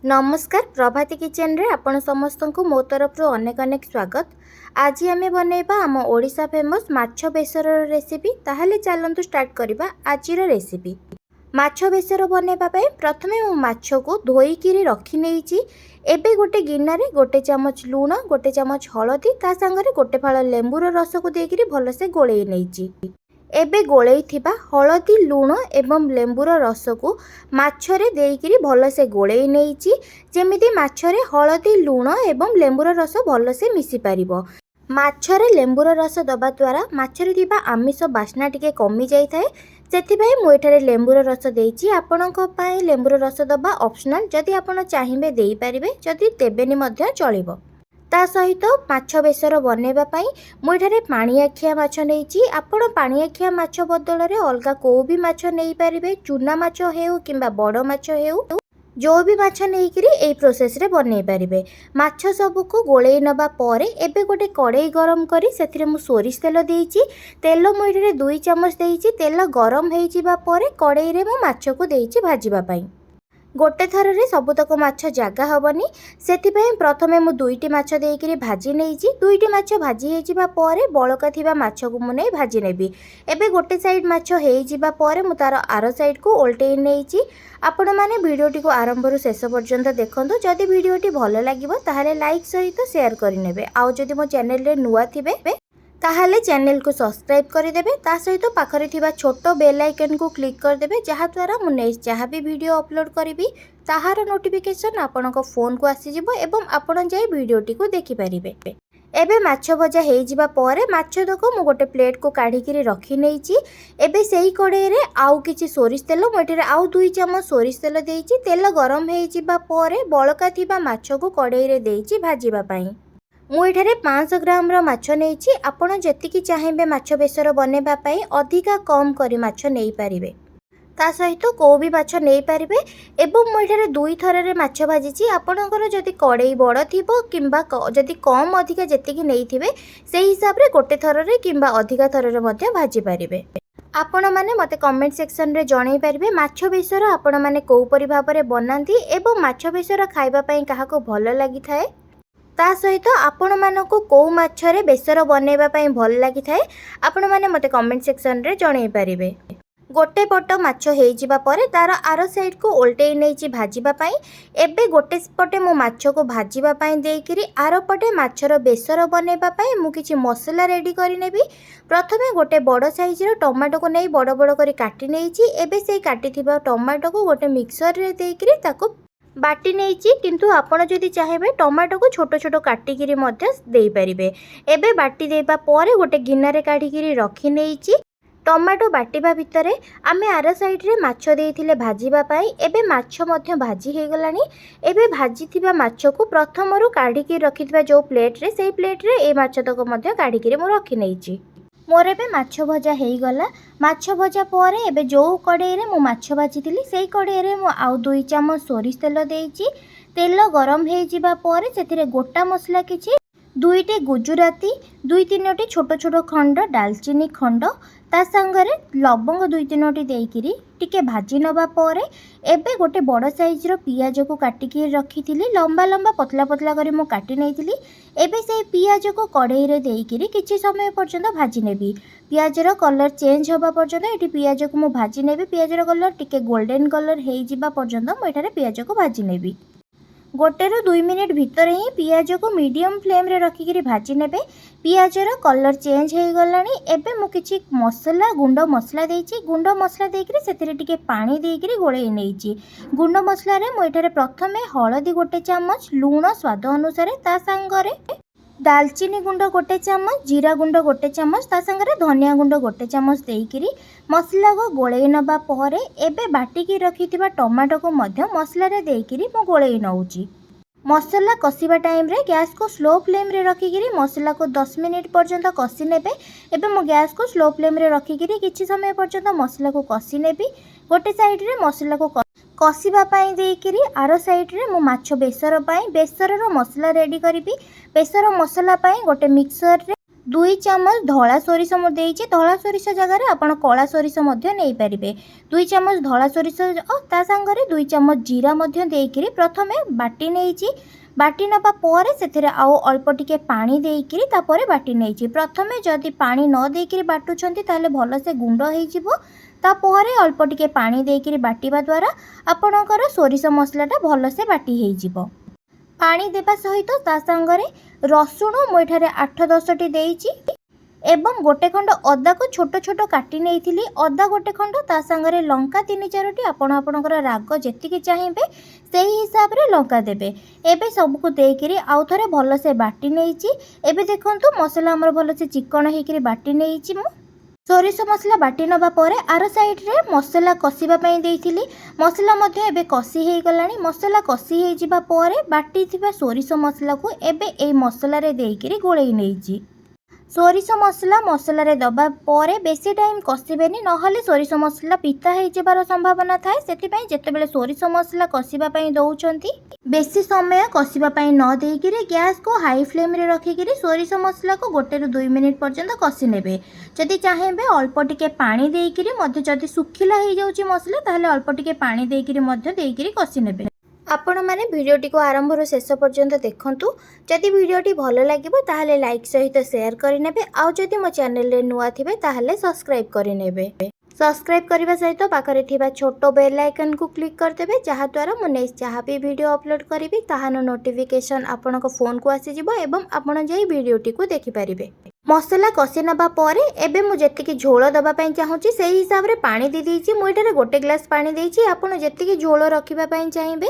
नमस्कार प्रभाती किचन रे आपण समस्त को मो तरफ अनेक अनेक स्वागत। आज आम बनैबा आम ओडिशा फेमस माछ बेसर रेसिपी। ताहले चलंतु स्टार्ट करबा आजिर रेसिपी। माछ बेसर बनैबा पय प्रथमे मो माछ को धोईकिरी रखी नेइची। एबे गोटे गिन्नारे गोटे चामच लूण गोटे चामच हळदी ता संगरे गोटे फाळ लेंबुर रस को देकिरी भलसे गोळेई नेइची। एबे गोळेई थिबा हळदी लूण एवं लेंबुर रस को माछरे देइकिरी भलसे गोळेई नेइची जेमिति माछरे हळदी लूण एवं लेंबुर रस भलसे मिसी पारिबो। माछरे लेंबुर रस दबा द्वारा माछरे थिबा आमिष बास्ना टिके कमी जाई थाए। सेथिबाई मु एठारे लेंबुर रस देइची। आपणक पय लेंबुर रस दबा ऑप्शनल, जदि आपण चाहिबे देई पारिबे, जदि देबेनी मध्य चलिबो। ता सहित माछ बेसर बनैबा पई मु एठारे पाणी आखिया माछ नेइची। आपण पाणी आखिया माछ बदल रे अलगा को भी माछ नेई पारिबे। चूना माछ हेउ किंबा बड़ माछ हेउ जो भी माछ नेइकिरी एई प्रोसेस रे बनै पारिबे। माछ सब को गोळेई नबा परे एबे गोटे कड़ाई गरम करी सेथिरे मु सोरिष तेल देइची। तेल मु एठारे 2 चम्मच देइची। तेल गरम हेइ जिबा परे कड़ाई रे मु माछ को देइची भाजिबा पई। गोटे थर रे सबुतक माछ जागा हबनी, सेथिपई प्रथमे मु 2टी माछ देइकिरी भाजी नेइची। 2टी माछ भाजी हे जिबा परे बळका थिबा माछ को मु नै भाजी नेबी। एबे गोटे साइड माछ हेइ जिबा परे मु तार आरो साइड को ओल्टेई नेइची। आपण माने भिडियोटी को आरंभ रु शेष पर्यंत देखंतु। जदि भिडियोटी भलो लागिबो ताहाले लाइक सहित शेयर करि नेबे। आउ जदि मो चैनल रे नुवा थिबे ताहले चैनल को सब्सक्राइब करदेबे। ता सहित पाखरे थिबा छोटो बेल आइकन को क्लिक करदेबे, जहा द्वारा मु नेक्स्ट जहाँ भी वीडियो अपलोड करी ताहार नोटिफिकेशन आपनक फोन को आसी जिवो एवं आपण जाई वीडियोटी को देखि परिबे। एबे माछ भजा हेइ जिबा परे माछ दको मु गोटे प्लेट को काढी किरी रखी नेइची। एबे सेही कड़ाई रे आउ किछि सोरिष तेल मु एठारे आउ 2 चम्मच सोरिष तेल देइची। तेल गरम हेइ जिबा परे बळका थिबा माछ को कड़ाई रे देइची भाजिबा पई। मु एठारे 500 ग्राम रो माछ नेइची। आपण जेतिकी चाहिबे माछ बेसर बनेबा पई अधिका कम करी माछ नेइ पारिबे। ता सहित को भी माछ नेइ पारिबे। एवं मु एठारे 2 थर रे माछ भाजिची। आपणकर जदि कड़ाई बड़ थिबो किंबा जदि कम अधिका जेतिकी नेइथिबे सेही हिसाब रे गोटे थर रे किंबा अधिका थर रे मध्ये भाजी पारिबे। आपण माने मते कमेंट सेक्शन रे जणाई पारिबे माछ बेसर आपण माने को परि भाबरे बनांती एवं माछ बेसर खाइबा पई काहाको भलो लागि थाए। ता सहित आपण मानको को माछरे बेसर बनैबा पई भल लागि थाए आपण माने मते कमेंट सेक्शन रे जणाई पारिबे। गोटे पट माछ हेइ जिबा परे तार आरो साइड को ओल्टेई नेइची भाजिबा पई। एबे गोटे पटे मो माछ को भाजिबा पई देइकिरी आरो पटे माछर बेसर बनैबा पई मु किछि मसला रेडी करि नेबी। प्रथमे गोटे बड़ साइज रो टमाटो को नै बड़ बड़ करी काटि नेइची। एबे सेई काटि थिबा टमाटो को गोटे मिक्सर रे देइकिरी ताको बाटी नेइची, किंतु आपण जदि चाहिबे टमाटो को छोटो छोटो काटिकिरी मध्य देई परिबे। एबे बाटी देबा परे गोटे गिन्नारे काढिकिरी रखी नेइची। टमाटो बाटिबा भितरे आमे आर साइड रे माछ देइथिले भाजिबा पई। एबे माछ मध्य भाजी हे गलानी। एबे भाजी थिबा माछ को प्रथमरु काढिकी रखिथिबा जो प्लेट रे सेई प्लेट रे ए माछ तक मध्य काढिकिरी मु रखी नेइची। मोर एबे माछ भजा हेइ गला। माछ भजा परे एबे जो कड़ाई रे मु माछ भाजिथिली सेई कड़ाई रे मु आउ 2 चम्मच सोरिष तेल देइची। तेल गरम हेइ जिबा परे सेथिरे गोटा मसला किछि 2टी गुजराती 2-3टी छोट छोट खंड दालचीनी खंड ता संगरे लवंग 2-3टी देइकिरी टिके भाजी नबा परे एबे गोटे बड़ साइज रो पियाज को काटिकी रखिथिली। लंबा लंबा पतला पतला करी मु काटि नेइथिली। एबे सेई पियाज को कड़ाई रे देइकिरी किछि समय पर्यंत भाजी नेबी। पियाज रो कलर चेंज होबा पर्यंत एठी पियाज को मु भाजी नेबी। पियाज रो कलर टिके गोल्डन कलर हेइ जिबा पर्यंत मु एठारे पियाज को भाजी नेबी। गोटे रू 2 मिनिट भितर ही पियाज को मीडियम फ्लेम रे रखिकी भाजी नेबे। पियाज रो कलर चेंज हे गलानी। एबे मु किछि मसला गुंड मसला देइची। गुंड मसला देइकरी सेथिरे टिके पानी देइकरी गोळेई नेइची। गुंड मसला रे मु एठारे प्रथमे हळदी गोटे चम्मच लूण स्वाद अनुसार ता संगरे दालचीनी गुंड गोटे चम्मच जीरा गुंड गोटे चम्मच ता संगरे धनिया गुंड गोटे चम्मच देइकरी मसला को गोळेई नबा परे एबे बाटिकी रखिथिबा टमाटो को मध्य मसला रे देइकरी मु गोळेई नउची। मसला कसिबा टाइम रे गैस को स्लो फ्लेम रे रखिकी मसला को 10 मिनिट पर्यंत कसी नेबे। एबे मु गैस को स्लो फ्लेम रे रखिकी किछि समय पर्यंत मसला को कसी नेबी। गोटे साइड रे मसला को कसिबा पाई देइकिरी आरो साइड रे मु माछ बेसर पाई बेसर रो मसला रेडी करिबी। बेसर मसला पाई गोटे मिक्सर रे 2 ଚାମଚ ଧଳା ସୋରିଷ ମୁଁ ଦେଇଛି। ଧଳା ସୋରିଷ ଜାଗାରେ ଆପଣ କଳା ସୋରିଷ ମଧ୍ୟ ନେଇପାରିବେ। 2 ଚାମଚ ଧଳା ସୋରିଷ ତା ସାଙ୍ଗରେ 2 ଚାମଚ ଜିରା ମଧ୍ୟ ଦେଇକିରି ପ୍ରଥମେ ବାଟି ନେଇଛି। ବାଟି ନେବା ପରେ ସେଥିରେ ଆଉ ଅଳ୍ପ ଟିକେ ପାଣି ଦେଇକିରି ତାପରେ ବାଟି ନେଇଛି। ପ୍ରଥମେ ଯଦି ପାଣି ନ ଦେଇକିରି ବାଟୁଛନ୍ତି ତାହେଲେ ଭଲସେ ଗୁଣ୍ଡ ହେଇଯିବ। ତାପରେ ଅଳ୍ପ ଟିକେ ପାଣି ଦେଇକିରି ବାଟିବା ଦ୍ୱାରା ଆପଣଙ୍କର ସୋରିଷ ମସଲାଟା ଭଲସେ ବାଟି ହେଇଯିବ। ପାଣି ଦେବା ସହିତ ତା ସାଙ୍ଗରେ ରସୁଣ ମୁଁ ଏଠାରେ 8-10ଟି ଦେଇଛି ଏବଂ ଗୋଟେ ଖଣ୍ଡ ଅଦାକୁ ଛୋଟ ଛୋଟ କାଟି ନେଇଥିଲି। ଅଦା ଗୋଟେ ଖଣ୍ଡ, ତା ସାଙ୍ଗରେ ଲଙ୍କା 3-4ଟି। ଆପଣ ଆପଣଙ୍କର ରାଗ ଯେତିକି ଚାହିଁବେ ସେହି ହିସାବରେ ଲଙ୍କା ଦେବେ। ଏବେ ସବୁକୁ ଦେଇକିରି ଆଉ ଥରେ ଭଲସେ ବାଟି ନେଇଛି। ଏବେ ଦେଖନ୍ତୁ ମସଲା ଆମର ଭଲସେ ଚିକଣ ହେଇକିରି ବାଟି ନେଇଛି। ମୁଁ ସୋରିଷ ମସଲା ବାଟି ନେବା ପରେ ଆର ସାଇଡ଼୍ରେ ମସଲା କଷିବା ପାଇଁ ଦେଇଥିଲି। ମସଲା ମଧ୍ୟ ଏବେ କଷି ହେଇଗଲାଣି। ମସଲା କଷି ହେଇଯିବା ପରେ ବାଟିଥିବା ସୋରିଷ ମସଲାକୁ ଏବେ ଏଇ ମସଲାରେ ଦେଇକିରି ଗୋଳେଇ ନେଇଛି। ସୋରିଷ ମସଲା ମସଲାରେ ଦେବା ପରେ ବେଶୀ ଟାଇମ୍ କଷିବେନି, ନହେଲେ ସୋରିଷ ମସଲା ପିତା ହେଇଯିବାର ସମ୍ଭାବନା ଥାଏ। ସେଥିପାଇଁ ଯେତେବେଳେ ସୋରିଷ ମସଲା କଷିବା ପାଇଁ ଦେଉଛନ୍ତି ବେଶୀ ସମୟ କଷିବା ପାଇଁ ନ ଦେଇକିରି ଗ୍ୟାସ୍କୁ ହାଇ ଫ୍ଲେମ୍ରେ ରଖିକିରି ସୋରିଷ ମସଲାକୁ 1-2 ମିନିଟ୍ ପର୍ଯ୍ୟନ୍ତ କଷି ନେବେ। ଯଦି ଚାହିଁବେ ଅଳ୍ପ ଟିକେ ପାଣି ଦେଇକିରି ମଧ୍ୟ, ଯଦି ଶୁଖିଲା ହେଇଯାଉଛି ମସଲା ତାହେଲେ ଅଳ୍ପ ଟିକେ ପାଣି ଦେଇକିରି ମଧ୍ୟ ଦେଇକିରି କଷି ନେବେ। ଆପଣମାନେ ଭିଡ଼ିଓଟିକୁ ଆରମ୍ଭରୁ ଶେଷ ପର୍ଯ୍ୟନ୍ତ ଦେଖନ୍ତୁ। ଯଦି ଭିଡ଼ିଓଟି ଭଲ ଲାଗିବ ତାହେଲେ ଲାଇକ୍ ସହିତ ସେୟାର କରିନେବେ। ଆଉ ଯଦି ମୋ ଚ୍ୟାନେଲରେ ନୂଆ ଥିବେ ତାହେଲେ ସବସ୍କ୍ରାଇବ୍ କରିନେବେ। ସବସ୍କ୍ରାଇବ୍ କରିବା ସହିତ ପାଖରେ ଥିବା ଛୋଟ ବେଲ୍ ଆଇକନ୍କୁ କ୍ଲିକ୍ କରିଦେବେ, ଯାହାଦ୍ୱାରା ମୁଁ ନେକ୍ସଟ ଯାହା ବି ଭିଡ଼ିଓ ଅପଲୋଡ଼ କରିବି ତାହାର ନୋଟିଫିକେସନ୍ ଆପଣଙ୍କ ଫୋନ୍କୁ ଆସିଯିବ ଏବଂ ଆପଣ ଯାଇ ଭିଡ଼ିଓଟିକୁ ଦେଖିପାରିବେ। ମସଲା କଷି ନେବା ପରେ ଏବେ ମୁଁ ଯେତିକି ଝୋଳ ଦେବା ପାଇଁ ଚାହୁଁଛି ସେହି ହିସାବରେ ପାଣି ଦେଇଛି। ମୁଁ ଏଠାରେ 1 ଗ୍ଲାସ୍ ପାଣି ଦେଇଛି। ଆପଣ ଯେତିକି ଝୋଳ ରଖିବା ପାଇଁ ଚାହିଁବେ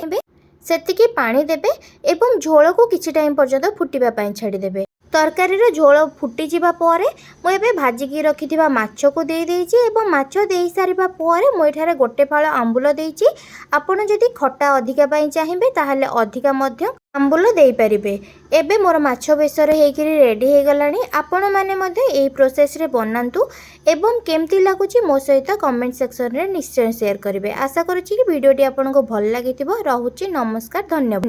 ସେତିକି ପାଣି ଦେବେ ଏବଂ ଝୋଳକୁ କିଛି ଟାଇମ୍ ପର୍ଯ୍ୟନ୍ତ ଫୁଟିବା ପାଇଁ ଛାଡ଼ିଦେବେ। ତରକାରୀର ଝୋଳ ଫୁଟିଯିବା ପରେ ମୁଁ ଏବେ ଭାଜିକି ରଖିଥିବା ମାଛକୁ ଦେଇଛି ଏବଂ ମାଛ ଦେଇସାରିବା ପରେ ମୁଁ ଏଠାରେ 1 ଫାଳ ଆମ୍ବୁଲ ଦେଇଛି। ଆପଣ ଯଦି ଖଟା ଅଧିକା ପାଇଁ ଚାହିଁବେ ତାହେଲେ ଅଧିକା ମଧ୍ୟ ଆମ୍ବୁଲ ଦେଇପାରିବେ। ଏବେ ମୋର ମାଛ ବେସର ହେଇକିରି ରେଡ଼ି ହେଇଗଲାଣି। ଆପଣମାନେ ମଧ୍ୟ ଏଇ ପ୍ରୋସେସ୍ରେ ବନାନ୍ତୁ ଏବଂ କେମିତି ଲାଗୁଛି ମୋ ସହିତ କମେଣ୍ଟ ସେକ୍ସନରେ ନିଶ୍ଚୟ ସେୟାର କରିବେ। ଆଶା କରୁଛି କି ଭିଡ଼ିଓଟି ଆପଣଙ୍କୁ ଭଲ ଲାଗିଥିବ। ରହୁଛି, ନମସ୍କାର, ଧନ୍ୟବାଦ।